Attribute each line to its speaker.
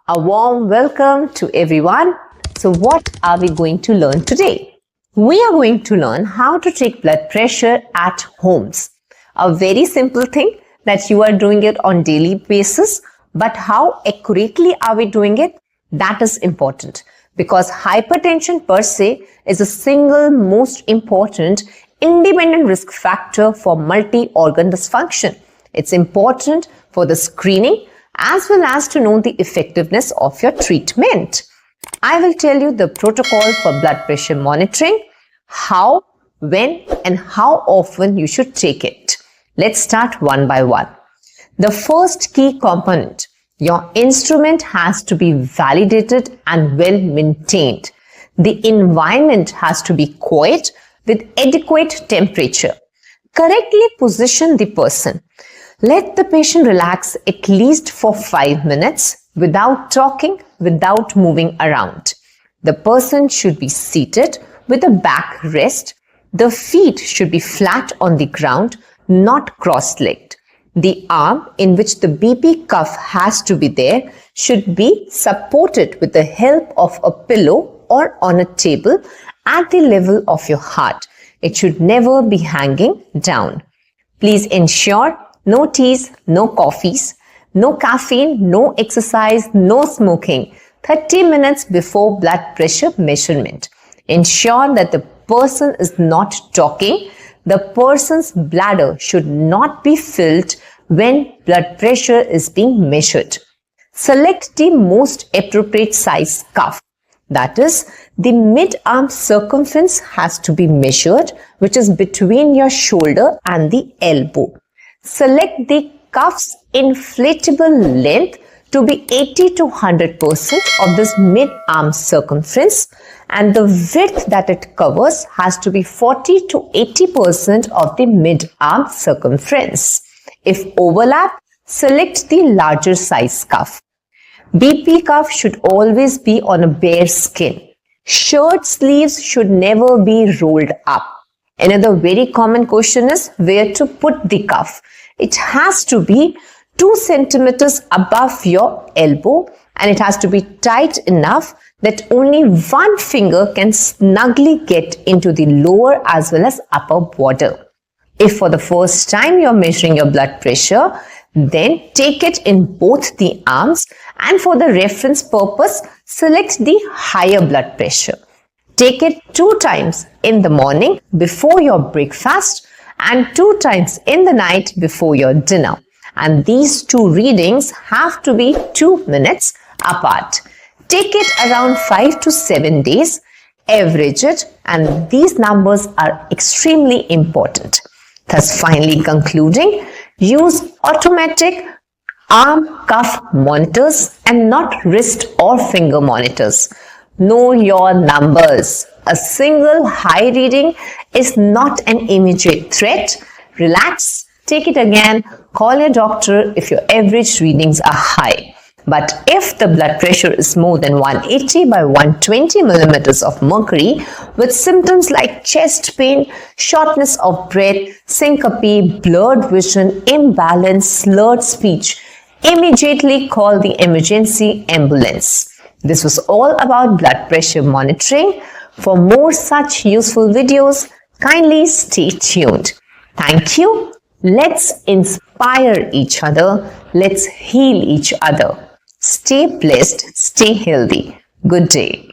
Speaker 1: A warm welcome to everyone. So what are we going to learn today? We are going to learn how to take blood pressure at homes. A very simple thing that you are doing it on daily basis, but how accurately are we doing it? That is important because hypertension per se is the single most important independent risk factor for multi-organ dysfunction. It's important for the screening as well as to know the effectiveness of your treatment. I will tell you the protocol for blood pressure monitoring, how, when, and how often you should take it. Let's start one by one. The first key component, your instrument has to be validated and well maintained. The environment has to be quiet with adequate temperature. Correctly position the person. Let the patient relax at least for 5 minutes without talking, without moving around. The person should be seated with a back rest. The feet should be flat on the ground, not cross-legged. The arm in which the BP cuff has to be there should be supported with the help of a pillow or on a table at the level of your heart. It should never be hanging down. Please ensure no teas, no coffees, no caffeine, no exercise, no smoking. 30 minutes before blood pressure measurement. Ensure that the person is not talking. The person's bladder should not be filled when blood pressure is being measured. Select the most appropriate size cuff. That is, the mid-arm circumference has to be measured, which is between your shoulder and the elbow. Select the cuff's inflatable length to be 80 to 100% of this mid-arm circumference, and the width that it covers has to be 40 to 80% of the mid-arm circumference. If overlap, select the larger size cuff. BP cuff should always be on a bare skin. Shirt sleeves should never be rolled up. Another very common question is where to put the cuff. It has to be 2 centimeters above your elbow, and it has to be tight enough that only one finger can snugly get into the lower as well as upper border. If for the first time you're measuring your blood pressure, then take it in both the arms, and for the reference purpose, select the higher blood pressure. Take it 2 times in the morning before your breakfast and 2 times in the night before your dinner. And these 2 readings have to be 2 minutes apart. Take it around 5 to 7 days, average it, and these numbers are extremely important. Thus, finally concluding, use automatic arm cuff monitors and not wrist or finger monitors. Know your numbers. A single high reading is not an immediate threat. Relax, take it again, call your doctor if your average readings are high. But if the blood pressure is more than 180 by 120 millimeters of mercury with symptoms like chest pain, shortness of breath, syncope, blurred vision, imbalance, slurred speech, immediately call the emergency ambulance. This was all about blood pressure monitoring. For more such useful videos, kindly stay tuned. Thank you. Let's inspire each other. Let's heal each other. Stay blessed, stay healthy. Good day.